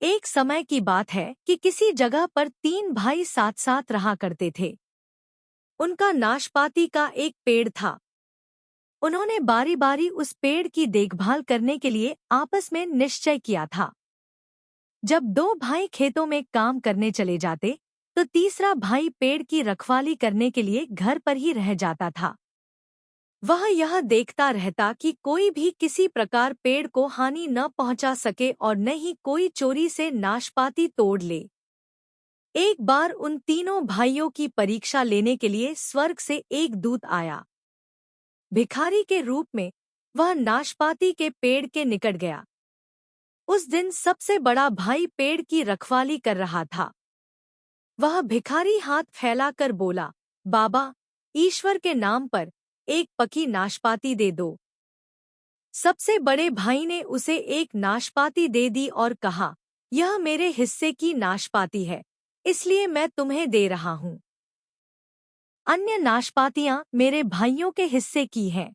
एक समय की बात है कि किसी जगह पर तीन भाई साथ साथ रहा करते थे। उनका नाशपाती का एक पेड़ था। उन्होंने बारी बारी उस पेड़ की देखभाल करने के लिए आपस में निश्चय किया था। जब दो भाई खेतों में काम करने चले जाते तो तीसरा भाई पेड़ की रखवाली करने के लिए घर पर ही रह जाता था। वह यह देखता रहता कि कोई भी किसी प्रकार पेड़ को हानि न पहुंचा सके और न ही कोई चोरी से नाशपाती तोड़ ले। एक बार उन तीनों भाइयों की परीक्षा लेने के लिए स्वर्ग से एक दूत आया। भिखारी के रूप में वह नाशपाती के पेड़ के निकट गया। उस दिन सबसे बड़ा भाई पेड़ की रखवाली कर रहा था। वह भिखारी हाथ फैलाकर बोला, बाबा, ईश्वर के नाम पर एक पकी नाशपाती दे दो। सबसे बड़े भाई ने उसे एक नाशपाती दे दी और कहा, यह मेरे हिस्से की नाशपाती है, इसलिए मैं तुम्हें दे रहा हूँ। अन्य नाशपातियां मेरे भाइयों के हिस्से की हैं।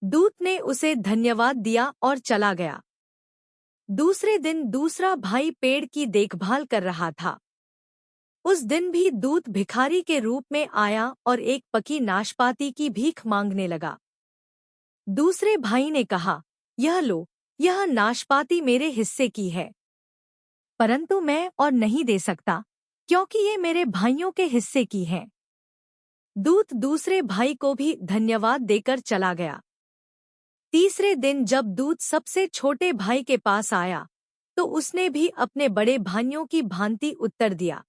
दूत ने उसे धन्यवाद दिया और चला गया। दूसरे दिन दूसरा भाई पेड़ की देखभाल कर रहा था। उस दिन भी दूत भिखारी के रूप में आया और एक पकी नाशपाती की भीख मांगने लगा। दूसरे भाई ने कहा, यह लो, यह नाशपाती मेरे हिस्से की है, परंतु मैं और नहीं दे सकता क्योंकि ये मेरे भाइयों के हिस्से की है। दूत दूसरे भाई को भी धन्यवाद देकर चला गया। तीसरे दिन जब दूत सबसे छोटे भाई के पास आया तो उसने भी अपने बड़े भाइयों की भांति उत्तर दिया।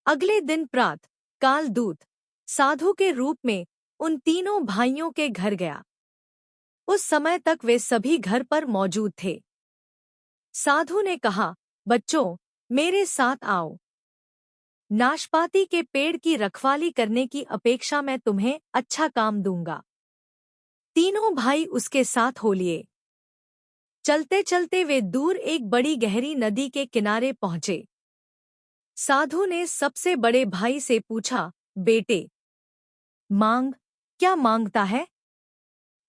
अगले दिन प्रातः काल दूत साधु के रूप में उन तीनों भाइयों के घर गया। उस समय तक वे सभी घर पर मौजूद थे। साधु ने कहा, बच्चों, मेरे साथ आओ। नाशपाती के पेड़ की रखवाली करने की अपेक्षा मैं तुम्हें अच्छा काम दूंगा। तीनों भाई उसके साथ हो लिए। चलते चलते वे दूर एक बड़ी गहरी नदी के किनारे पहुंचे। साधु ने सबसे बड़े भाई से पूछा, बेटे, मांग, क्या मांगता है?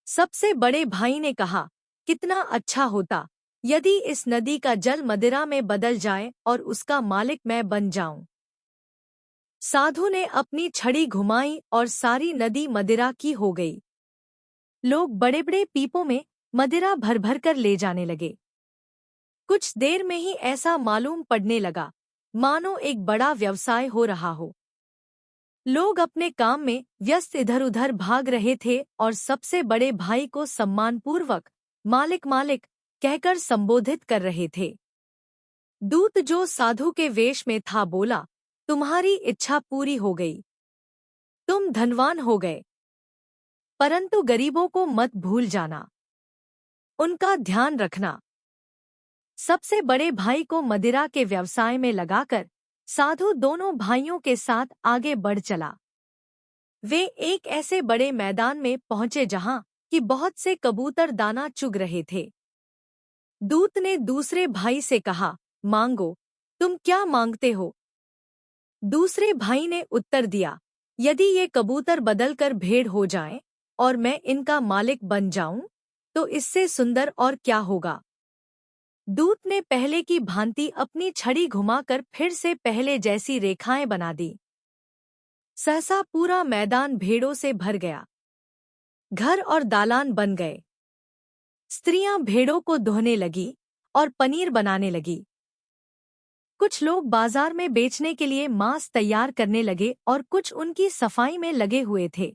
सबसे बड़े भाई ने कहा, कितना अच्छा होता यदि इस नदी का जल मदिरा में बदल जाए और उसका मालिक मैं बन जाऊं। साधु ने अपनी छड़ी घुमाई और सारी नदी मदिरा की हो गई। लोग बड़े बड़े पीपों में मदिरा भर भर कर ले जाने लगे। कुछ देर में ही ऐसा मालूम पड़ने लगा मानो एक बड़ा व्यवसाय हो रहा हो। लोग अपने काम में व्यस्त इधर उधर भाग रहे थे और सबसे बड़े भाई को सम्मानपूर्वक मालिक मालिक कहकर संबोधित कर रहे थे। दूत जो साधु के वेश में था बोला, तुम्हारी इच्छा पूरी हो गई, तुम धनवान हो गए, परंतु गरीबों को मत भूल जाना, उनका ध्यान रखना। सबसे बड़े भाई को मदिरा के व्यवसाय में लगाकर साधु दोनों भाइयों के साथ आगे बढ़ चला। वे एक ऐसे बड़े मैदान में पहुंचे जहां कि बहुत से कबूतर दाना चुग रहे थे। दूत ने दूसरे भाई से कहा, मांगो, तुम क्या मांगते हो? दूसरे भाई ने उत्तर दिया, यदि ये कबूतर बदलकर भेड़ हो जाएं और मैं इनका मालिक बन जाऊं तो इससे सुंदर और क्या होगा। दूत ने पहले की भांति अपनी छड़ी घुमाकर फिर से पहले जैसी रेखाएं बना दी। सहसा पूरा मैदान भेड़ों से भर गया। घर और दालान बन गए। स्त्रियां भेड़ों को धोने लगी और पनीर बनाने लगी। कुछ लोग बाजार में बेचने के लिए मांस तैयार करने लगे और कुछ उनकी सफाई में लगे हुए थे।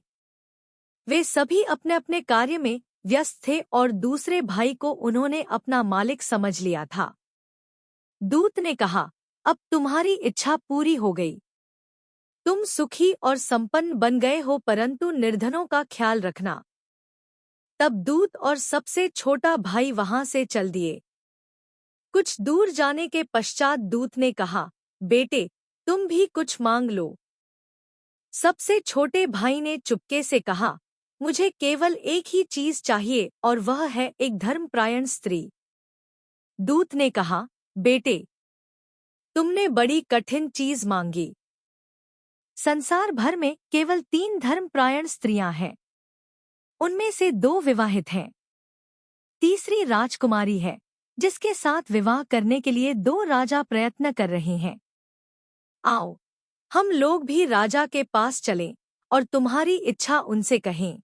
वे सभी अपने अपने कार्य में व्यस्त थे और दूसरे भाई को उन्होंने अपना मालिक समझ लिया था। दूत ने कहा, अब तुम्हारी इच्छा पूरी हो गई, तुम सुखी और संपन्न बन गए हो, परंतु निर्धनों का ख्याल रखना। तब दूत और सबसे छोटा भाई वहां से चल दिए। कुछ दूर जाने के पश्चात दूत ने कहा, बेटे, तुम भी कुछ मांग लो। सबसे छोटे भाई ने चुपके से कहा, मुझे केवल एक ही चीज चाहिए और वह है एक धर्मपरायण स्त्री। दूत ने कहा, बेटे, तुमने बड़ी कठिन चीज मांगी। संसार भर में केवल 3 धर्मपरायण स्त्रियां हैं। उनमें से 2 विवाहित हैं, तीसरी राजकुमारी है जिसके साथ विवाह करने के लिए दो राजा प्रयत्न कर रहे हैं। आओ, हम लोग भी राजा के पास चलें और तुम्हारी इच्छा उनसे कहें।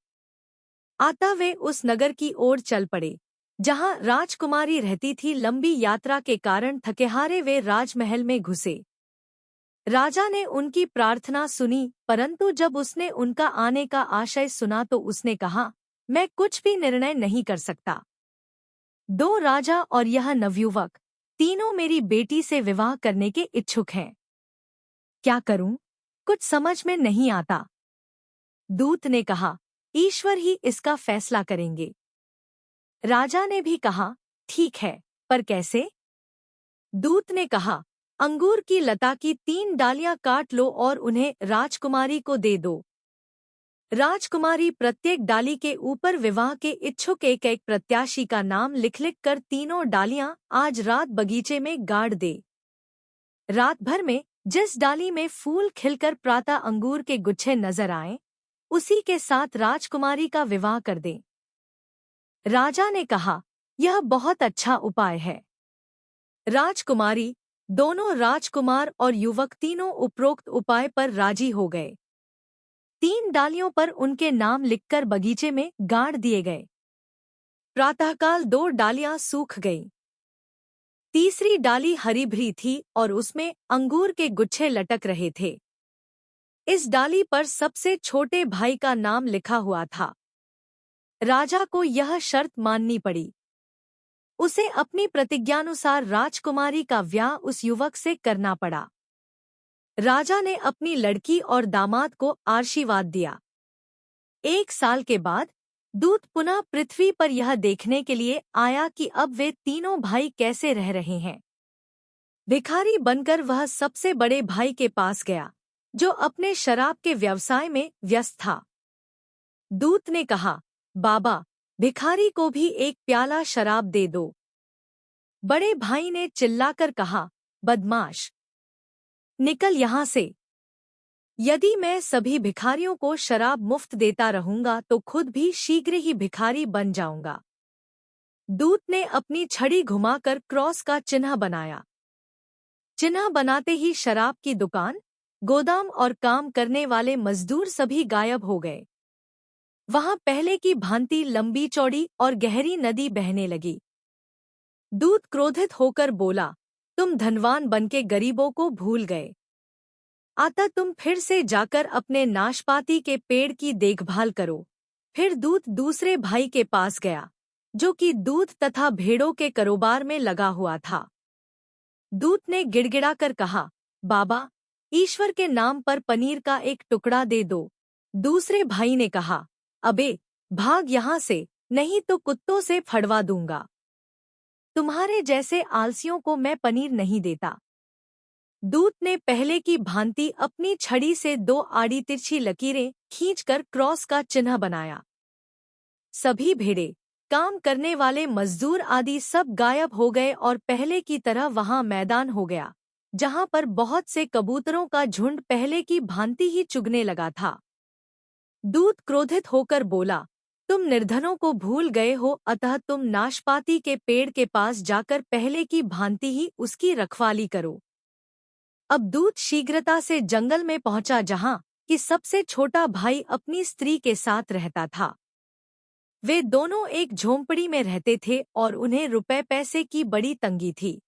आता वे उस नगर की ओर चल पड़े जहां राजकुमारी रहती थी। लंबी यात्रा के कारण थकेहारे वे राजमहल में घुसे। राजा ने उनकी प्रार्थना सुनी, परंतु जब उसने उनका आने का आशय सुना तो उसने कहा, मैं कुछ भी निर्णय नहीं कर सकता। दो राजा और यह नवयुवक तीनों मेरी बेटी से विवाह करने के इच्छुक हैं। क्या करूं? कुछ समझ में नहीं आता। दूत ने कहा, ईश्वर ही इसका फैसला करेंगे। राजा ने भी कहा, ठीक है, पर कैसे? दूत ने कहा, अंगूर की लता की 3 डालियां काट लो और उन्हें राजकुमारी को दे दो। राजकुमारी प्रत्येक डाली के ऊपर विवाह के इच्छुक एक एक प्रत्याशी का नाम लिख लिख कर तीनों डालियां आज रात बगीचे में गाड़ दे। रात भर में जिस डाली में फूल खिलकर प्रातः अंगूर के गुच्छे नजर आए, उसी के साथ राजकुमारी का विवाह कर दे। राजा ने कहा, यह बहुत अच्छा उपाय है। राजकुमारी, दोनों राजकुमार और युवक तीनों उपरोक्त उपाय पर राजी हो गए। 3 डालियों पर उनके नाम लिखकर बगीचे में गाड़ दिए गए। प्रातःकाल 2 डालियां सूख गईं। तीसरी डाली हरी भरी थी और उसमें अंगूर के गुच्छे लटक रहे थे। इस डाली पर सबसे छोटे भाई का नाम लिखा हुआ था। राजा को यह शर्त माननी पड़ी। उसे अपनी प्रतिज्ञानुसार राजकुमारी का ब्याह उस युवक से करना पड़ा। राजा ने अपनी लड़की और दामाद को आशीर्वाद दिया। 1 साल के बाद दूत पुनः पृथ्वी पर यह देखने के लिए आया कि अब वे तीनों भाई कैसे रह रहे हैं। भिखारी बनकर वह सबसे बड़े भाई के पास गया, जो अपने शराब के व्यवसाय में व्यस्त था। दूत ने कहा, बाबा, भिखारी को भी एक प्याला शराब दे दो। बड़े भाई ने चिल्लाकर कहा, बदमाश, निकल यहाँ से। यदि मैं सभी भिखारियों को शराब मुफ्त देता रहूंगा तो खुद भी शीघ्र ही भिखारी बन जाऊंगा। दूत ने अपनी छड़ी घुमाकर क्रॉस का चिन्ह बनाया। चिन्ह बनाते ही शराब की दुकान, गोदाम और काम करने वाले मजदूर सभी गायब हो गए। वहां पहले की भांति लंबी चौड़ी और गहरी नदी बहने लगी। दूत क्रोधित होकर बोला, तुम धनवान बनके गरीबों को भूल गए। आता तुम फिर से जाकर अपने नाशपाती के पेड़ की देखभाल करो। फिर दूत दूसरे भाई के पास गया, जो कि दूध तथा भेड़ों के कारोबार में लगा हुआ था। दूत ने गिड़गिड़ाकर कहा, बाबा, ईश्वर के नाम पर पनीर का एक टुकड़ा दे दो। दूसरे भाई ने कहा, अबे, भाग यहाँ से, नहीं तो कुत्तों से फड़वा दूंगा। तुम्हारे जैसे आलसियों को मैं पनीर नहीं देता। दूत ने पहले की भांति अपनी छड़ी से 2 आड़ी तिरछी लकीरें खींचकर क्रॉस का चिन्ह बनाया। सभी भेड़े, काम करने वाले मजदूर आदि सब गायब हो गए और पहले की तरह वहां मैदान हो गया, जहां पर बहुत से कबूतरों का झुंड पहले की भांति ही चुगने लगा था। दूत क्रोधित होकर बोला, तुम निर्धनों को भूल गए हो, अतः तुम नाशपाती के पेड़ के पास जाकर पहले की भांति ही उसकी रखवाली करो। अब दूत शीघ्रता से जंगल में पहुंचा, जहां कि सबसे छोटा भाई अपनी स्त्री के साथ रहता था। वे दोनों एक झोंपड़ी में रहते थे और उन्हें रुपए पैसे की बड़ी तंगी थी।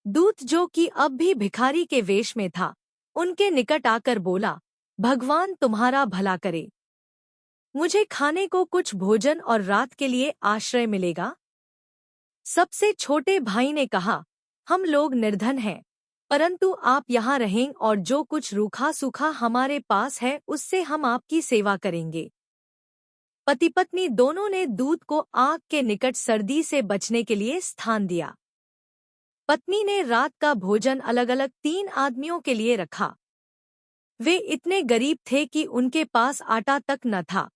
दूत, जो कि अब भी भिखारी के वेश में था, उनके निकट आकर बोला, भगवान तुम्हारा भला करे। मुझे खाने को कुछ भोजन और रात के लिए आश्रय मिलेगा? सबसे छोटे भाई ने कहा, हम लोग निर्धन हैं, परंतु आप यहाँ रहें और जो कुछ रूखा सूखा हमारे पास है उससे हम आपकी सेवा करेंगे। पति पत्नी दोनों ने दूत को आग के निकट सर्दी से बचने के लिए स्थान दिया। पत्नी ने रात का भोजन अलग अलग 3 आदमियों के लिए रखा। वे इतने गरीब थे कि उनके पास आटा तक न था।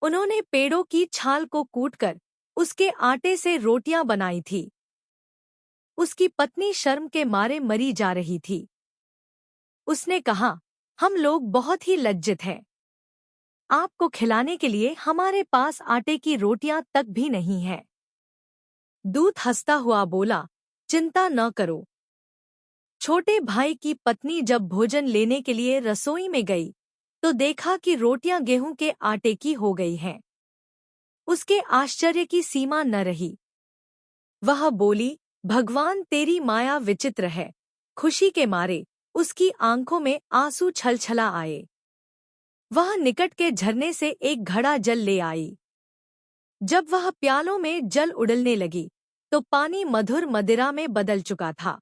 उन्होंने पेड़ों की छाल को कूटकर उसके आटे से रोटियां बनाई थी। उसकी पत्नी शर्म के मारे मरी जा रही थी। उसने कहा, हम लोग बहुत ही लज्जित हैं। आपको खिलाने के लिए हमारे पास आटे की रोटियां तक भी नहीं है। दूत हंसता हुआ बोला, चिंता न करो। छोटे भाई की पत्नी जब भोजन लेने के लिए रसोई में गई तो देखा कि रोटियां गेहूं के आटे की हो गई हैं। उसके आश्चर्य की सीमा न रही। वह बोली, भगवान तेरी माया विचित्र है। खुशी के मारे उसकी आंखों में आंसू छलछला आए। वह निकट के झरने से एक घड़ा जल ले आई। जब वह प्यालों में जल उड़लने लगी तो पानी मधुर मदिरा में बदल चुका था।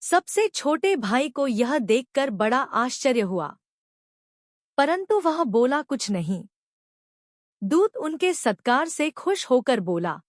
सबसे छोटे भाई को यह देखकर बड़ा आश्चर्य हुआ, परंतु वह बोला कुछ नहीं। दूत उनके सत्कार से खुश होकर बोला,